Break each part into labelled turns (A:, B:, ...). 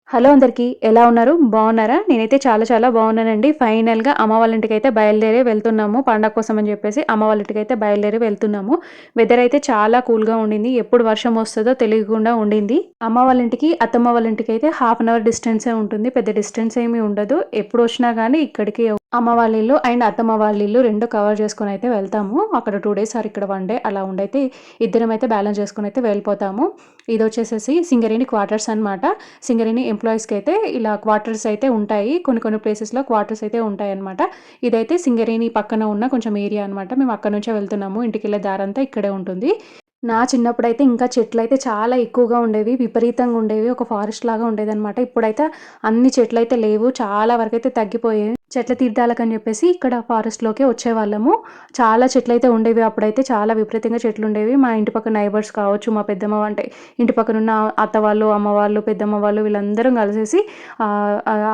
A: Hello అందరికీ. ఎలా ఉన్నారు? బాగున్నారా? నేనైతే చాలా చాలా బాగున్నానండి. ఫైనల్‌గా అమ్మ వాళ్ళ ఇంటికైతే బయలుదేరి వెళ్తున్నాము. పండగ కోసం అని చెప్పేసి అమ్మ వాళ్ళ ఇంటికైతే బయలుదేరి వెళ్తున్నాము. వెదర్ అయితే చాలా కూల్‌గా ఉండింది. ఎప్పుడు వర్షం వస్తదో తెలియకుండా ఉండింది. అమ్మ వాళ్ళ ఇంటికి, అత్తమ్మ వాళ్ళ ఇంటికైతే హాఫ్ అన్ అవర్ డిస్టెన్సే ఉంటుంది. పెద్ద డిస్టెన్స్ ఏమీ ఉండదు. ఎప్పుడొచ్చినా గానీ ఇక్కడికి అమ్మ వాళ్ళ ఇల్లు అండ్ అత్తమ్మ వాళ్ళ ఇల్లు 2 కవర్ చేసుకొనైతే వెళ్తాము. అక్కడ 2 డేస్ ఆర్ ఇక్కడ 1 డే అలా ఉండైతే ఇద్దరమైతే బ్యాలెన్స్ చేసుకొనైతే వెళ్ళిపోతాము. ఇదొచ్చేసేసి సింగరేణి క్వార్టర్స్ అనమాట. సింగరేణి ఎంప్లాయీస్‌కి అయితే ఇలా క్వార్టర్స్ అయితే ఉంటాయి. కొన్ని కొన్ని ప్లేసెస్‌లో క్వార్టర్స్ అయితే ఉంటాయన్నమాట. ఇదైతే సింగరేణి పక్కన ఉన్న కొంచెం ఏరియా అనమాట. మేము అక్కడి నుంచే వెళ్తున్నాము. ఇంటికెళ్ళే దారంతా ఇక్కడే ఉంటుంది. నా చిన్నప్పుడైతే ఇంకా చెట్లయితే చాలా ఎక్కువగా ఉండేవి. విపరీతంగా ఉండేవి. ఒక ఫారెస్ట్ లాగా ఉండేదనమాట. ఇప్పుడైతే అన్ని చెట్లయితే లేవు. చాలా వరకైతే తగ్గిపోయాయి. చెట్ల తీర్థాలకని చెప్పేసి ఇక్కడ ఫారెస్ట్‌లోకే వచ్చేవాళ్ళము. చాలా చెట్లయితే ఉండేవి. అప్పుడైతే చాలా విపరీతంగా చెట్లుండేవి. మా ఇంటి పక్కన నైబర్స్ కావచ్చు, మా పెద్దమ్మ అంటే ఇంటి పక్కనున్న అత్త వాళ్ళు, అమ్మ వాళ్ళు, పెద్దమ్మ వాళ్ళు వీళ్ళందరం కలిసేసి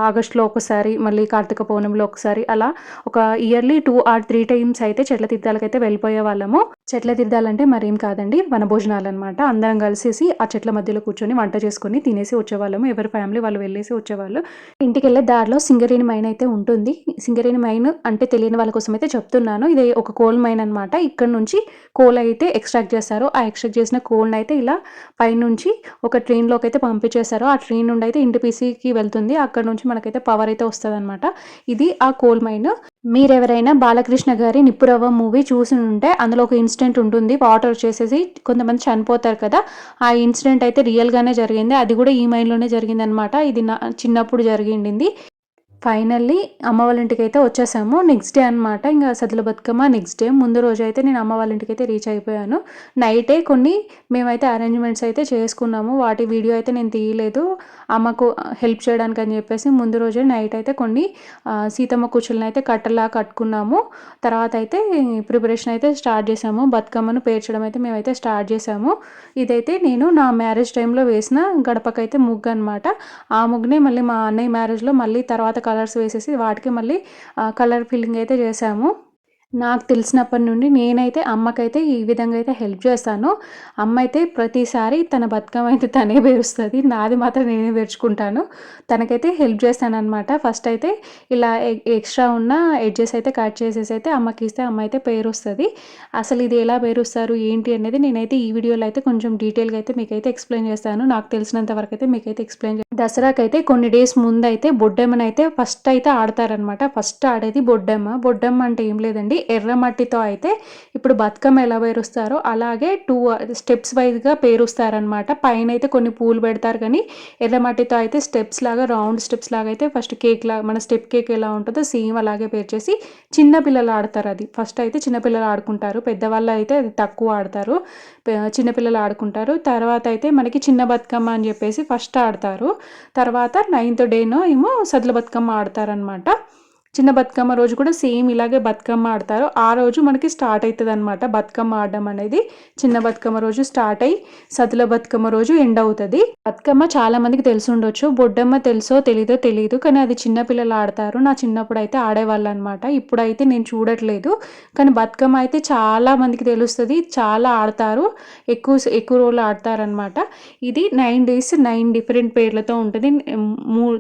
A: ఆగస్ట్‌లో ఒకసారి, మళ్ళీ కార్తీక పౌర్ణమిలో ఒకసారి అలా ఒక ఇయర్‌లీ 2 ఆర్ 3 టైమ్స్ అయితే చెట్ల తీర్థాలకైతే వెళ్ళిపోయేవాళ్ళము. చెట్ల తీర్థాలంటే మరేం కాదండి. వనభోజనాలనమాట. అందరం కలిసేసి ఆ చెట్ల మధ్యలో కూర్చొని వంట చేసుకొని తినేసి వచ్చేవాళ్ళము. ఎవరి ఫ్యామిలీ వాళ్ళు వెళ్ళేసి వచ్చేవాళ్ళు. ఇంటికెళ్ళే దారిలో సింగరేణి మైన్ అయితే ఉంటుంది. సింగరేణి మైన్ అంటే తెలియని వాళ్ళ కోసం అయితే చెప్తున్నాను. ఇది ఒక కోల్ మైన్ అనమాట. ఇక్కడ నుంచి కోల్ అయితే ఎక్స్ట్రాక్ట్ చేస్తారు. ఆ ఎక్స్ట్రాక్ట్ చేసిన కోల్‌ని అయితే ఇలా పైనుంచి ఒక ట్రైన్‌లోకి అయితే పంపించేస్తారు. ఆ ట్రైన్ నుండి అయితే ఎన్‌టీపీసీకి వెళ్తుంది. అక్కడ నుంచి మనకైతే పవర్ అయితే వస్తదనమాట. ఇది ఆ కోల్ మైన్. మీరెవరైనా బాలకృష్ణ గారి 'నిప్పురవ్వ' మూవీ చూసి ఉంటే అందులో ఒక ఇన్సిడెంట్ ఉంటుంది. వాటర్ వచ్చేసేసి కొంతమంది చనిపోతారు కదా! ఆ ఇన్సిడెంట్ అయితే రియల్‌గానే జరిగింది. అది కూడా ఈ మైన్‌లోనే జరిగిందనమాట. ఇది నా చిన్నప్పుడు జరిగిండింది. ఫైనల్లీ అమ్మ వాళ్ళ ఇంటికైతే వచ్చేసాము. నెక్స్ట్ డే అనమాట. ఇంగ సద్దుల బతుకమ్మ నెక్స్ట్ డే. ముందు రోజైతే నేను అమ్మ వాళ్ళ ఇంటికైతే రీచ్ అయిపోయాను. నైటే కొన్ని మేమైతే అరేంజ్‌మెంట్స్ అయితే చేసుకున్నాము. వాటి వీడియో అయితే నేను తీయలేదు. అమ్మకు హెల్ప్ చేయడానికని చెప్పేసి ముందు రోజే నైట్ అయితే కొన్ని సీతమ్మ కుచ్చులనైతే కట్టలా కట్టుకున్నాము. తర్వాత అయితే ప్రిపరేషన్ అయితే స్టార్ట్ చేసాము. బతుకమ్మను పేర్చడం అయితే మేమైతే స్టార్ట్ చేసాము. ఇదైతే నేను నా మ్యారేజ్ టైంలో వేసిన గడపకైతే ముగ్గనమాట. ఆ ముగ్గునే మళ్ళీ మా అన్నయ్య మ్యారేజ్‌లో మళ్ళీ తర్వాత కలర్స్ వేసేసి వాటికి మళ్ళీ కలర్ ఫిల్లింగ్ అయితే చేశాము. నాకు తెలిసినప్పటి నుండి నేనైతే అమ్మకైతే ఈ విధంగా అయితే హెల్ప్ చేస్తాను. అమ్మ అయితే ప్రతిసారి తన బతుకమ్మ అయితే తనే పేరుస్తది. నాది మాత్రం నేనే పేర్చుకుంటాను. తనకైతే హెల్ప్ చేస్తాననమాట. ఫస్ట్ అయితే ఇలా ఎక్స్ట్రా ఉన్న ఎడ్జెస్ అయితే కట్ చేసేసి అయితే అమ్మకిస్తే అమ్మ అయితే పేరుస్తది. అసలు ఇది ఎలా పేరుస్తారు ఏంటి అనేది నేనైతే ఈ వీడియోలో అయితే కొంచెం డీటెయిల్‌గా అయితే మీకైతే ఎక్స్‌ప్లెయిన్ చేస్తాను. నాకు తెలిసినంత వరకైతే మీకైతే ఎక్స్‌ప్లెయిన్ దసరాకైతే కొన్ని డేస్ ముందైతే బొడ్డెమ్మనైతే ఫస్ట్ అయితే ఆడతారనమాట. ఫస్ట్ ఆడేది బొడ్డెమ్మ. బొడ్డెమ్మ అంటే ఏం లేదండి, ఎర్ర మట్టితో అయితే ఇప్పుడు బతుకమ్మ ఎలా పేరుస్తారో అలాగే 2 స్టెప్స్ వైస్‌గా పేరుస్తారనమాట. పైనైతే కొన్ని పూలు పెడతారు కానీ ఎర్ర మట్టితో అయితే స్టెప్స్ లాగా రౌండ్ స్టెప్స్ లాగా అయితే ఫస్ట్ కేక్‌లాగా మన స్టెప్ కేక్ ఎలా ఉంటుందో సేమ్ అలాగే పేర్చేసి చిన్న పిల్లలు ఆడతారు అది. ఫస్ట్ అయితే చిన్న పిల్లలు ఆడుకుంటారు. పెద్దవాళ్ళు అయితే అది తక్కువ ఆడతారు. చిన్న పిల్లలు ఆడుకుంటారు. తర్వాత అయితే మనకి చిన్న బతుకమ్మ అని చెప్పేసి ఫస్ట్ ఆడతారు. తర్వాత 9థ్ డేనో ఏమో సద్దుల బతుకమ్మ ఆడతారనమాట. చిన్న బతుకమ్మ రోజు కూడా సేమ్ ఇలాగే బతుకమ్మ ఆడతారు. ఆ రోజు మనకి స్టార్ట్ అయితదనమాట బతుకమ్మ ఆడడం అనేది. చిన్న బతుకమ్మ రోజు స్టార్ట్ అయ్యి సద్దుల బతుకమ్మ రోజు ఎండ్ అవుతది. బతుకమ్మ చాలా మందికి తెలిసుండొచ్చు. బొడ్డమ్మ తెలుసో తెలీదో తెలీదు. కానీ అది చిన్న పిల్లలు ఆడతారు. నా చిన్నప్పుడైతే ఆడేవాళ్ళనమాట. ఇప్పుడైతే నేను చూడట్లేదు. కానీ బతుకమ్మ అయితే చాలా మందికి తెలుస్తది. చాలా ఆడతారు. ఎక్కువ రోజులు ఆడతారనమాట. ఇది 9 డేస్ 9 డిఫరెంట్ పేర్లతో ఉంటది.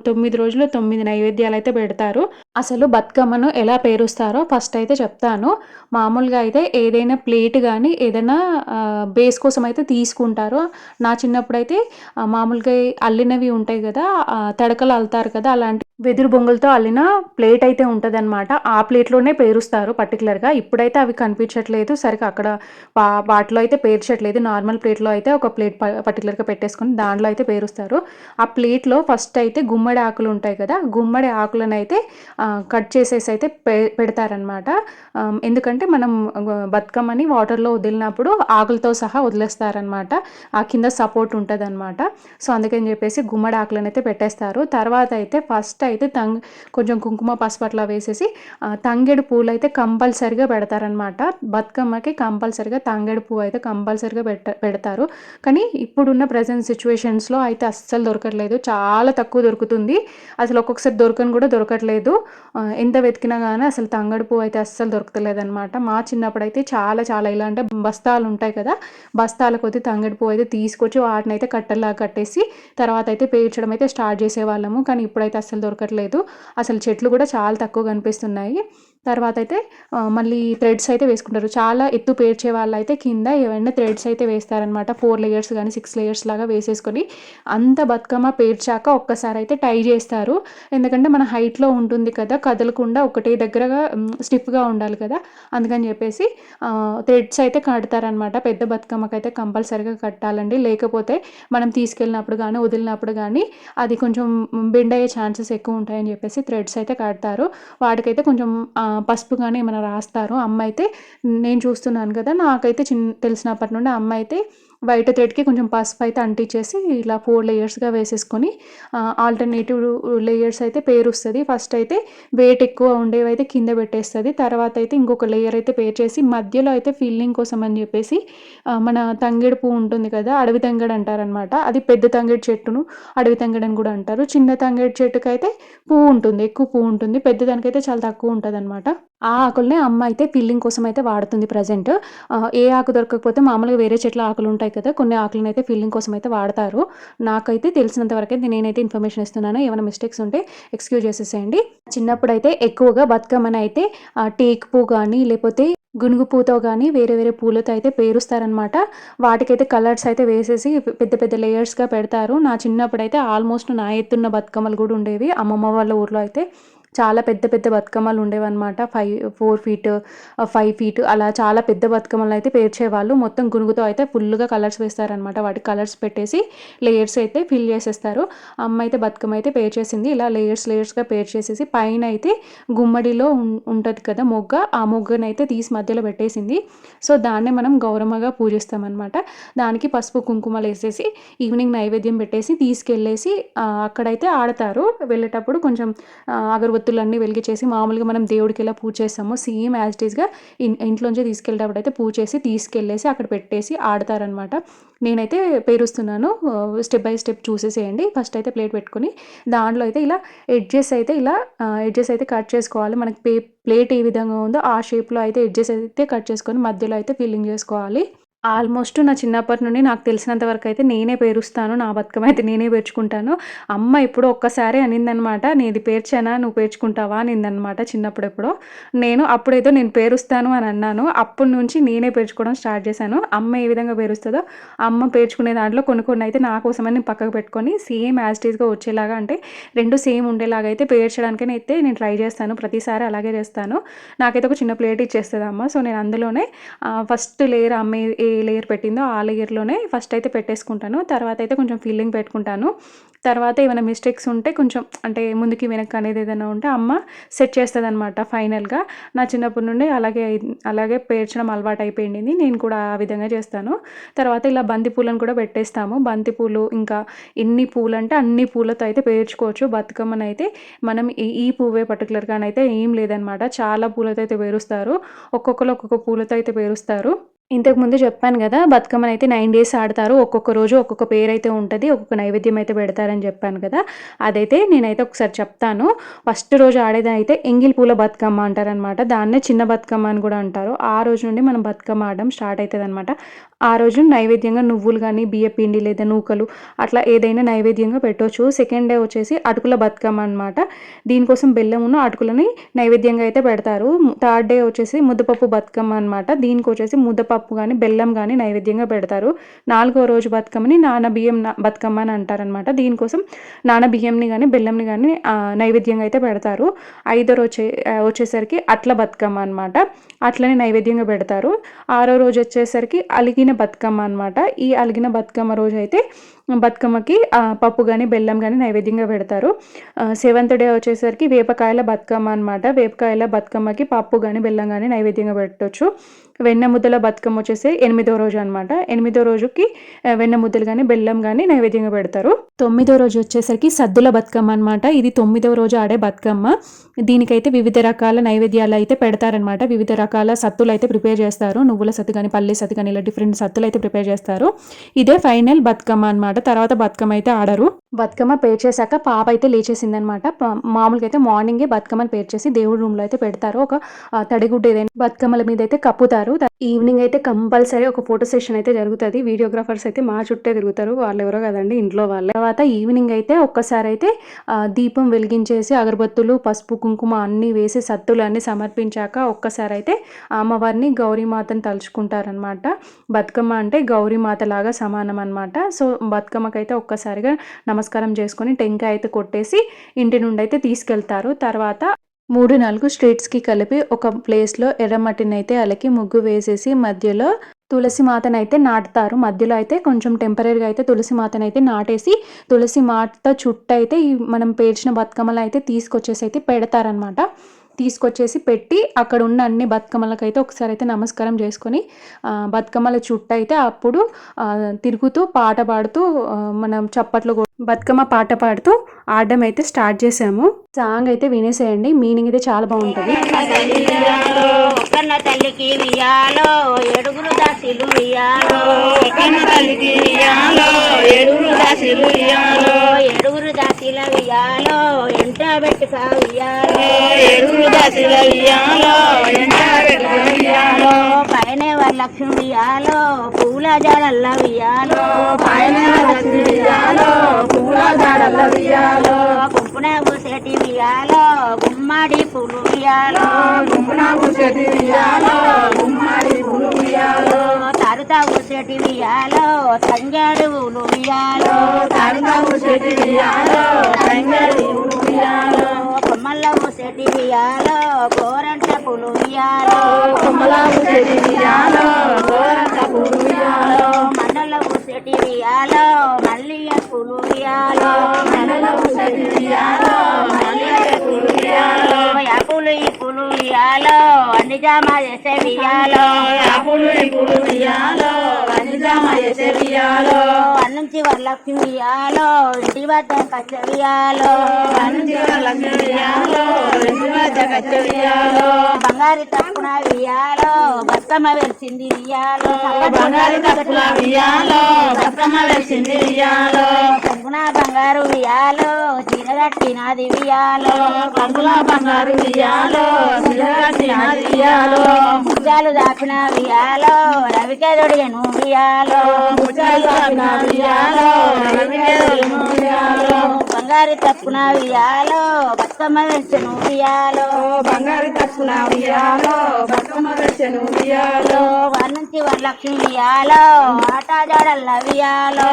A: 9 రోజులు 9 నైవేద్యాలైతే పెడతారు. అసలు బతుకమ్మను ఎలా పేరుస్తారో ఫస్ట్ అయితే చెప్తాను. మామూలుగా అయితే ఏదైనా ప్లేట్ గానీ, ఏదైనా బేస్ కోసం అయితే తీసుకుంటారు. నా చిన్నప్పుడైతే మామూలుగా అల్లినవి ఉంటాయి గదా! తడకలు అల్లుతారు కదా! అలాంటి వెదురు బొంగులతో అల్లిన ప్లేట్ అయితే ఉంటదనమాట. ఆ ప్లేట్‌లోనే పేరుస్తారు పర్టిక్యులర్‌గా. ఇప్పుడైతే అవి కనిపించట్లేదు. సరిగ్గా అక్కడ వాటిలో అయితే పేర్చట్లేదు. నార్మల్ ప్లేట్‌లో అయితే ఒక ప్లేట్ పర్టిక్యులర్‌గా పెట్టేసుకొని దాంట్లో అయితే పేరుస్తారు. ఆ ప్లేట్‌లో ఫస్ట్ అయితే గుమ్మడి ఆకులు ఉంటాయి కదా! గుమ్మడి ఆకులనైతే కట్ చేసేసి అయితే పెడతారనమాట. ఎందుకంటే మనం బతుకమ్మని వాటర్‌లో వదిలినప్పుడు ఆకులతో సహా వదిలేస్తారనమాట. ఆ కింద సపోర్ట్ ఉంటదనమాట. సో, అందుకని చెప్పేసి గుమ్మడి ఆకులనైతే పెట్టేస్తారు. తర్వాత అయితే ఫస్ట్ అయితే కొంచెం కుంకుమ పసుపు అట్లా వేసేసి తంగేడు పూలు అయితే కంపల్సరిగా పెడతారనమాట. బతుకమ్మకి కంపల్సరిగా తంగేడు పువ్వు అయితే కంపల్సరిగా పెడతారు. కానీ ఇప్పుడున్న ప్రజెంట్ సిచ్యువేషన్స్లో అయితే అస్సలు దొరకట్లేదు, చాలా తక్కువ దొరుకుతుంది. అసలు ఒక్కొక్కసారి దొరకట్లేదు. ఎంత వెతికినా కానీ అసలు తంగేడు పువ్వు అయితే అస్సలు దొరకలేదనమాట. మా చిన్నప్పుడు అయితే చాలా చాలా ఇలా అంటే బస్తాలు ఉంటాయి కదా, బస్తాల కొద్ది తంగేడు పువ్వు అయితే తీసుకొచ్చి వాటిని అయితే కట్టెల్లాగా కట్టేసి తర్వాత అయితే పేర్చడం అయితే స్టార్ట్ చేసేవాళ్ళము. కానీ ఇప్పుడైతే అస్సలు దొరకట్లేదు. అసలు చెట్లు కూడా చాలా తక్కువ కనిపిస్తున్నాయి. తర్వాత అయితే మళ్ళీ థ్రెడ్స్ అయితే వేసుకుంటారు. చాలా ఎత్తు పేర్చే వాళ్ళు అయితే కింద ఏవైనా థ్రెడ్స్ అయితే వేస్తారనమాట. 4 లేయర్స్ కానీ 6 లేయర్స్ లాగా వేసేసుకొని అంత బతుకమ్మ పేర్చాక ఒక్కసారి అయితే టై చేస్తారు. ఎందుకంటే మన హైట్లో ఉంటుంది కదా, కదలకుండా ఒకటే దగ్గరగా స్టిఫ్గా ఉండాలి కదా, అందుకని చెప్పేసి థ్రెడ్స్ అయితే కడతారనమాట. పెద్ద బతుకమ్మకి అయితే కంపల్సరీగా కట్టాలండి, లేకపోతే మనం తీసుకెళ్ళినప్పుడు కానీ వదిలినప్పుడు కానీ అది కొంచెం బెండ్ అయ్యే ఛాన్సెస్ ఎక్కువ ఉంటాయని చెప్పేసి థ్రెడ్స్ అయితే కడతారు. వాటికైతే కొంచెం పసుపు కానీ ఏమైనా రాస్తారు. అమ్మ అయితే నేను చూస్తున్నాను కదా, నాకైతే తెలిసినప్పటి నుండి అమ్మ అయితే వైట్ థ్రెడ్కి కొంచెం పసుపు అయితే అంటించేసి ఇలా 4 లేయర్స్గా వేసేసుకొని ఆల్టర్నేటివ్ లేయర్స్ అయితే పేరుస్తుంది. ఫస్ట్ అయితే వెయిట్ ఎక్కువ ఉండేవి అయితే కింద పెట్టేస్తుంది. తర్వాత అయితే ఇంకొక లేయర్ అయితే పేర్చేసి మధ్యలో అయితే ఫిల్లింగ్ కోసం అని చెప్పేసి మన తంగేడు పువ్వు ఉంటుంది కదా, అడవి తంగేడు అంటారనమాట. అది పెద్ద తంగేడు చెట్టును అడవి తంగేడు అని కూడా అంటారు. చిన్న తంగేడు చెట్టుకి అయితే పువ్వు ఉంటుంది, ఎక్కువ పువ్వు ఉంటుంది. పెద్దదానికైతే చాలా తక్కువ ఉంటుంది అనమాట. ఆ ఆకుల్ని అమ్మ అయితే ఫిల్లింగ్ కోసం అయితే వాడుతుంది ప్రజెంట్. ఏ ఆకు దొరకకపోతే మామూలుగా వేరే చెట్ల ఆకులు ఉంటాయి కదా, కొన్ని ఆకులను అయితే ఫిల్లింగ్ కోసం అయితే వాడతారు. నాకైతే తెలిసినంత వరకు అయితే నేనైతే ఇన్ఫర్మేషన్ ఇస్తున్నాను. ఏమైనా మిస్టేక్స్ ఉంటే ఎక్స్క్యూజ్ చేసేసేయండి. చిన్నప్పుడు అయితే ఎక్కువగా బతుకమ్మని అయితే టేక్ పువ్వు కానీ లేకపోతే గునుగు పూతో కానీ వేరే వేరే పూలతో అయితే పేరుస్తారనమాట. వాటికైతే కలర్స్ అయితే వేసేసి పెద్ద పెద్ద లేయర్స్గా పెడతారు. నా చిన్నప్పుడు అయితే ఆల్మోస్ట్ నా ఎత్తున్న బతుకమ్మలు కూడా ఉండేవి. అమ్మమ్మ వాళ్ళ ఊర్లో అయితే చాలా పెద్ద పెద్ద బతుకమ్మలు ఉండేవన్నమాట. 4 ఫీట్ 5 ఫీట్ అలా చాలా పెద్ద బతుకమ్మలు అయితే పేర్చేవాళ్ళు. మొత్తం గునుగుతో అయితే ఫుల్గా కలర్స్ వేస్తారనమాట. వాటికి కలర్స్ పెట్టేసి లేయర్స్ అయితే ఫిల్ చేసేస్తారు. అమ్మ అయితే బతుకమ్మ అయితే పేర్చేసింది. ఇలా లేయర్స్గా పేర్చేసేసి పైన అయితే గుమ్మడిలో ఉంటుంది కదా మొగ్గ, ఆ మొగ్గను అయితే తీసి మధ్యలో పెట్టేసింది. సో దాన్నే మనం గౌరమ్మగా పూజిస్తామన్నమాట. దానికి పసుపు కుంకుమలు వేసేసి ఈవినింగ్ నైవేద్యం పెట్టేసి తీసుకెళ్ళేసి అక్కడైతే ఆడతారు. వెళ్ళేటప్పుడు కొంచెం అగరబత్తులన్నీ వెలిగించేసి మామూలుగా మనం దేవుడికి ఎలా పూజ చేస్తామో సేమ్ యాజ్ ఇట్ ఈస్గా ఇంట్లోంచి తీసుకెళ్ళేటప్పుడు అయితే పూజ చేసి తీసుకెళ్ళేసి అక్కడ పెట్టేసి ఆడతారనమాట. నేనైతే పేరుస్తున్నాను, స్టెప్ బై స్టెప్ చూసేసేయండి. ఫస్ట్ అయితే ప్లేట్ పెట్టుకొని దాంట్లో అయితే ఇలా ఎడ్జెస్ అయితే కట్ చేసుకోవాలి. మనకి ప్లేట్ ఏ విధంగా ఉందో ఆ షేప్లో అయితే ఎడ్జెస్ అయితే కట్ చేసుకొని మధ్యలో అయితే ఫిల్లింగ్ చేసుకోవాలి. ఆల్మోస్ట్ నా చిన్నప్పటి నుండి నాకు తెలిసినంత వరకు అయితే నేనే పేరుస్తాను. నా బతుకమ్మ అయితే నేనే పేర్చుకుంటాను. అమ్మ ఎప్పుడో ఒక్కసారి అనిందనమాట, నీది పేర్చానా, నువ్వు పేర్చుకుంటావా అనిందనమాట చిన్నప్పుడు ఎప్పుడో. అప్పుడేదో నేను పేరుస్తాను అని అన్నాను. అప్పటి నుంచి నేనే పేర్చుకోవడం స్టార్ట్ చేశాను. అమ్మ ఏ విధంగా పేరుస్తుందో అమ్మ పేర్చుకునే దాంట్లో కొన్ని అయితే నా కోసమని నేను పక్కకు పెట్టుకొని సేమ్ యాజ్ ఇట్ ఈస్గా వచ్చేలాగా, అంటే రెండు సేమ్ ఉండేలాగా అయితే పేర్చడానికైనా అయితే నేను ట్రై చేస్తాను. ప్రతిసారి అలాగే చేస్తాను. నాకైతే ఒక చిన్న ప్లేట్ ఇచ్చేస్తుంది అమ్మ. సో నేను అందులోనే ఫస్ట్ లేయర్ అమ్మ ఏ లేయర్ పెట్టిందో ఆ లేయర్లోనే ఫస్ట్ అయితే పెట్టేసుకుంటాను. తర్వాత అయితే కొంచెం ఫిల్లింగ్ పెట్టుకుంటాను. తర్వాత ఏమైనా మిస్టేక్స్ ఉంటే కొంచెం అంటే ముందుకి వెనక్కి అనేది ఏదైనా ఉంటే అమ్మ సెట్ చేస్తుంది అనమాట. ఫైనల్గా నా చిన్నప్పటి నుండి అలాగే పేర్చడం అలవాటు అయిపోయింది. నేను కూడా ఆ విధంగా చేస్తాను. తర్వాత ఇలా బంతి పూలను కూడా పెట్టేస్తాము. బంతి పూలు ఇంకా ఎన్ని పూలు అంటే అన్ని పూలతో అయితే పేర్చుకోవచ్చు. బతుకమ్మను అయితే మనం ఈ పువ్వే పర్టికులర్గానైతే ఏం లేదనమాట, చాలా పూలతో అయితే పేరుస్తారు. ఒక్కొక్కరు ఒక్కొక్క పూలతో అయితే పేరుస్తారు. ఇంతకుముందు చెప్పాను కదా, బతుకమ్మని అయితే 9 డేస్ ఆడతారు. ఒక్కొక్క రోజు ఒక్కొక్క పేరు అయితే ఉంటుంది, ఒక్కొక్క నైవేద్యం అయితే పెడతారని చెప్పాను కదా. అదైతే నేనైతే ఒకసారి చెప్తాను. ఫస్ట్ రోజు ఆడేది అయితే ఎంగిల్ పూల బతుకమ్మ అంటారనమాట. దాన్నే చిన్న బతుకమ్మ అని కూడా అంటారు. ఆ రోజు నుండి మనం బతుకమ్మ ఆడడం స్టార్ట్ అవుతుంది అనమాట. ఆ రోజు నైవేద్యంగా నువ్వులు కానీ బియ్య పిండి లేదా నూకలు అట్లా ఏదైనా నైవేద్యంగా పెట్టవచ్చు. సెకండ్ డే వచ్చేసి అటుకుల బతుకమ్మ అనమాట. దీనికోసం బెల్లమును అటుకులని నైవేద్యంగా అయితే పెడతారు. థర్డ్ డే వచ్చేసి ముద్దపప్పు బతుకమ్మ అనమాట. దీనికి వచ్చేసి ముద్దపప్పు కానీ బెల్లం కానీ నైవేద్యంగా పెడతారు. 4వ రోజు బతుకమ్మని నానబియ్యం బతుకమ్మ అని అంటారనమాట. దీనికోసం నానబియ్యంని కానీ బెల్లంని కానీ నైవేద్యంగా అయితే పెడతారు. 5వ రోజు వచ్చేసరికి అట్ల బతుకమ్మ అనమాట. అట్లని నైవేద్యంగా పెడతారు. 6వ రోజు వచ్చేసరికి అలిగిన బతుకమ్మ అనమాట. ఈ అలిగిన బతుకమ్మ రోజు అయితే బతుకమ్మకి పప్పు కానీ బెల్లం కానీ నైవేద్యంగా పెడతారు. సెవెంత్ డే వచ్చేసరికి వేపకాయల బతుకమ్మ అనమాట. వేపకాయల బతుకమ్మకి పప్పు కానీ బెల్లం కానీ నైవేద్యంగా పెట్టొచ్చు. వెన్న ముద్దల బతుకమ్మ వచ్చేసి 8వ రోజు అనమాట. 8వ రోజుకి వెన్న ముద్దలు కానీ బెల్లం కానీ నైవేద్యంగా పెడతారు. 9వ రోజు వచ్చేసరికి సద్దుల బతుకమ్మ అనమాట. ఇది 9వ రోజు ఆడే బతుకమ్మ. దీనికైతే వివిధ రకాల నైవేద్యాలు అయితే పెడతారనమాట. వివిధ రకాల సత్తులు అయితే ప్రిపేర్ చేస్తారు. నువ్వుల సత్తు కానీ పల్లి సత్తు కానీ ఇలా డిఫరెంట్ సత్తులు అయితే ప్రిపేర్ చేస్తారు. ఇదే ఫైనల్ బతుకమ్మ అనమాట. తర్వాత బతుకమ్మ అయితే ఆడరు. బతుకమ్మ పేర్చేశాక పాప అయితే లేచేసింది అనమాట. మామూలుగా అయితే మార్నింగే బతుకమ్మని పేర్చేసి దేవుడి రూమ్ లో అయితే పెడతారు. ఒక తడిగుడ్డ ఏదైనా బతుకమ్మల మీద అయితే కప్పుతారు. ఈవినింగ్ అయితే కంపల్సరీ ఒక ఫోటో సెషన్ అయితే జరుగుతుంది. వీడియోగ్రాఫర్స్ అయితే మా చుట్టే తిరుగుతారు. వాళ్ళు ఎవరో కదండి, ఇంట్లో వాళ్ళే. తర్వాత ఈవినింగ్ అయితే ఒక్కసారి అయితే దీపం వెలిగించేసి అగరబత్తులు పసుపు కుంకుమ అన్ని వేసి సత్తులు అన్ని సమర్పించాక ఒక్కసారి అయితే అమ్మవారిని గౌరీమాతను తలుచుకుంటారనమాట. బతుకమ్మ అంటే గౌరీమాత లాగా సమానం అనమాట. సో బతుకమ్మకైతే ఒక్కసారిగా నమస్కారం చేసుకొని టెంకాయ అయితే కొట్టేసి ఇంటి నుండి అయితే తీసుకెళ్తారు. తర్వాత 3-4 స్ట్రీట్స్కి కలిపి ఒక ప్లేస్లో ఎర్రమట్టిని అయితే అలకి ముగ్గు వేసేసి మధ్యలో తులసి మాతనైతే నాటుతారు. మధ్యలో అయితే కొంచెం టెంపరీగా అయితే తులసి మాతనైతే నాటేసి తులసి మాత చుట్టూ అయితే మనం పేర్చిన బతుకమ్మలు అయితే తీసుకొచ్చేసి అయితే పెడతారనమాట. తీసుకొచ్చేసి పెట్టి అక్కడ ఉన్న అన్ని బతుకమ్మలకైతే ఒకసారి అయితే నమస్కారం చేసుకొని బతుకమ్మల చుట్టూ అయితే అప్పుడు తిరుగుతూ పాట పాడుతూ మనం చప్పట్లు బతుకమ్మ పాట పాడుతూ ఆడడం అయితే స్టార్ట్ చేసాము. సాంగ్ అయితే వినేసేయండి, మీనింగ్ అయితే చాలా బాగుంటుంది.
B: తల్లికి వియాలో ఏడుగురు దాసిలు వియాలో ఏడుగురు దాసిల వియాలో ఎంట పెట్టుక వియాలో పైన వరలక్ష్మి వియాలో పూల జాడల్ల వియాలో కుంకున పూసేటి వియాలో గుమ్మడి పూలు వియాలో తరుత పూసేటి వియాలో తంగేడు పూలు వియాలో కొమ్మల్ల పూసేటి వియాలో గోరంట పూలు వియాలో మండల పూసేటి వియాలో మల్లియ పూలు వియాలో యాపులు ఈ పూలు వియాలో అన్ని జామా చేసే వియాలో అన్నుంచి వరలక్ష్మి వియాలో ఇంటి వద్ద కచ్చ వియాలో బంగారు తప్పున వియాలో బతుకమ్మ వెలిసింది వియాలో తప్పున బంగారు వియాలో చీర కట్టినది వియాలో ముత్యాలు దాపిన వియాలో రవికే దొడిగను వియాలో బంగారు తప్పున వియాలో బతుకమ్మ వెలిసెను వియాలో వన్నుంచి వరలక్ష్మి వియాలో ఆట జాడల్ల వియాలో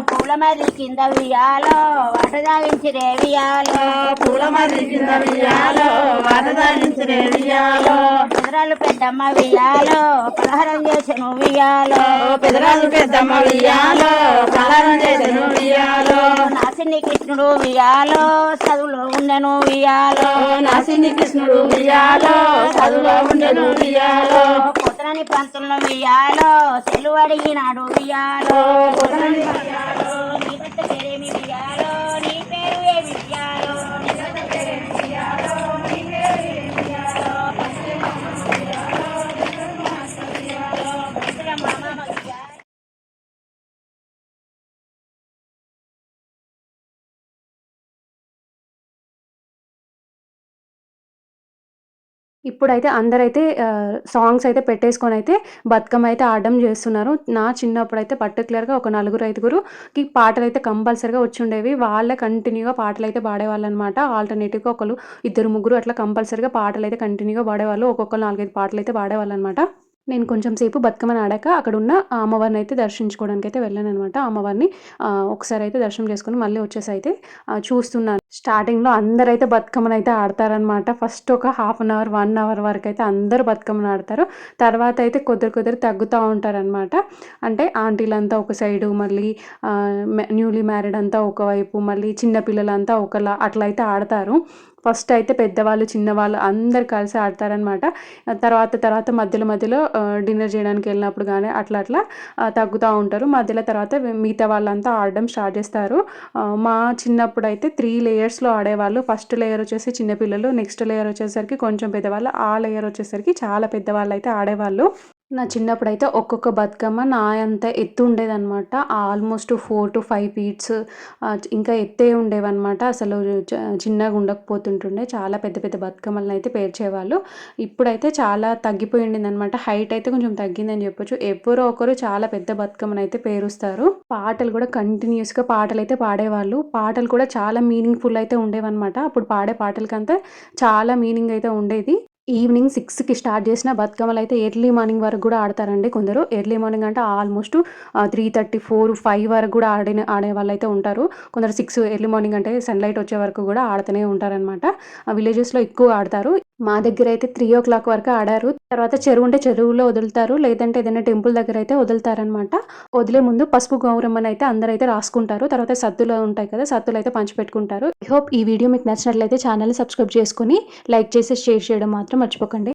B: పూల మర్రి కింద వియాలో వాట దాగించి రే వియాలో పెదరాలు పెద్దమ్మ వియాలో పలహారం చేసెను వియాలో నాసిని కృష్ణుడు వియాలో చదువులో ఉండెను వియాలో పొతనని పంతుల్లో వియాలో సెలవు అడిగినాడు వియాలో నీ భర్త పేరేమి వియాలో నీ పేరు ఏమి వియాలో
A: ఇప్పుడైతే అందరైతే సాంగ్స్ అయితే పెట్టేసుకొని అయితే బతుకమ్మ అయితే ఆడడం చేస్తున్నారు. నా చిన్నప్పుడు అయితే పర్టికులర్గా ఒక 4-5కి పాటలు అయితే కంపల్సరీగా వచ్చి ఉండేవి. వాళ్ళే కంటిన్యూగా పాటలు అయితే పాడేవాళ్ళు అనమాట. ఆల్టర్నేటివ్గా ఒకరు 2-3 అట్లా కంపల్సరీగా పాటలు అయితే కంటిన్యూగా పాడేవాళ్ళు. ఒక్కొక్కరు 4-5 పాటలు అయితే పాడేవాళ్ళు అనమాట. నేను కొంచెం సేపు బతుకమ్మని ఆడాక అక్కడ ఉన్న అమ్మవారిని అయితే దర్శించుకోవడానికి అయితే వెళ్ళాను అనమాట. అమ్మవారిని ఒకసారి అయితే దర్శనం చేసుకుని మళ్ళీ వచ్చేసి అయితే చూస్తున్నాను. స్టార్టింగ్‌లో అందరైతే బతుకమ్మనైతే ఆడతారనమాట. ఫస్ట్ ఒక హాఫ్ అన్ అవర్, 1 అవర్ వరకైతే అందరూ బతుకమ్మని ఆడతారు. తర్వాత అయితే కొద్దిగా తగ్గుతా ఉంటారనమాట. అంటే ఆంటీలంతా ఒక సైడు, మళ్ళీ న్యూలీ మ్యారీడ్ అంతా ఒకవైపు, మళ్ళీ చిన్న పిల్లలంతా ఒకలా అట్లా అయితే ఆడతారు. ఫస్ట్ అయితే పెద్దవాళ్ళు, చిన్నవాళ్ళు అందరూ కలిసి ఆడతారనమాట. తర్వాత మధ్యలో డిన్నర్ చేయడానికి వెళ్ళినప్పుడు గానీ అట్లా తగ్గుతా ఉంటారు. మధ్యలో తర్వాత మిగతా వాళ్ళంతా ఆడడం స్టార్ట్ చేస్తారు. మా చిన్నప్పుడైతే 3 లేయర్స్‌లో ఆడేవాళ్ళు. ఫస్ట్ లేయర్ వచ్చేసి చిన్న పిల్లలు, నెక్స్ట్ లేయర్ వచ్చేసరికి కొంచెం పెద్దవాళ్ళు, ఆ లేయర్ వచ్చేసరికి చాలా పెద్దవాళ్ళైతే ఆడేవాళ్ళు. నా చిన్నప్పుడైతే ఒక్కొక్క బతుకమ్మ నా అంత ఎత్తు ఉండేదనమాట. ఆల్మోస్ట్ 4-5 ఫీట్స్ ఇంకా ఎత్తే ఉండేవన్నమాట. అసలు చిన్నగా ఉండకపోతుంటుండే. చాలా పెద్ద పెద్ద బతుకమ్మలనైతే పేర్చేవాళ్ళు. ఇప్పుడైతే చాలా తగ్గిపోయి ఉండిందనమాట. హైట్ అయితే కొంచెం తగ్గిందని చెప్పొచ్చు. ఎవరో ఒకరు చాలా పెద్ద బతుకమ్మనైతే పేరుస్తారు. పాటలు కూడా కంటిన్యూస్‌గా పాటలైతే పాడేవాళ్ళు. పాటలు కూడా చాలా మీనింగ్‌ఫుల్ అయితే ఉండేవన్నమాట. అప్పుడు పాడే పాటలకంతా చాలా మీనింగ్ అయితే ఉండేది. ఈవినింగ్ 6కి స్టార్ట్ చేసిన బతుకమ్మలైతే ఎర్లీ మార్నింగ్ వరకు కూడా ఆడతారండి కొందరు. ఎర్లీ మార్నింగ్ అంటే ఆల్మోస్ట్ 3:30, 4, 5 వరకు కూడా ఆడేవాళ్ళైతే ఉంటారు. కొందరు 6 ఎర్లీ మార్నింగ్ అంటే సన్‌లైట్ వచ్చే వరకు కూడా ఆడుతూనే ఉంటారనమాట. విలేజెస్‌లో ఎక్కువ ఆడతారు. మా దగ్గరైతే 3:00 వరకు ఆడారు. తర్వాత చెరువు ఉంటే చెరువులో వదులుతారు. లేదంటే ఏదైనా టెంపుల్ దగ్గర అయితే వదులుతారనమాట. వదిలే ముందు పసుపు గౌరమ్మనైతే అందరైతే రాసుకుంటారు. తర్వాత సద్దులు ఉంటాయి కదా! సద్దులైతే పంచిపెట్టుకుంటారు. ఐ హోప్ ఈ వీడియో మీకు నచ్చినట్లయితే ఛానల్‌ని సబ్స్క్రైబ్ చేసుకొని, లైక్ చేసి, షేర్ చేయడం మాత్రం మర్చిపోకండి.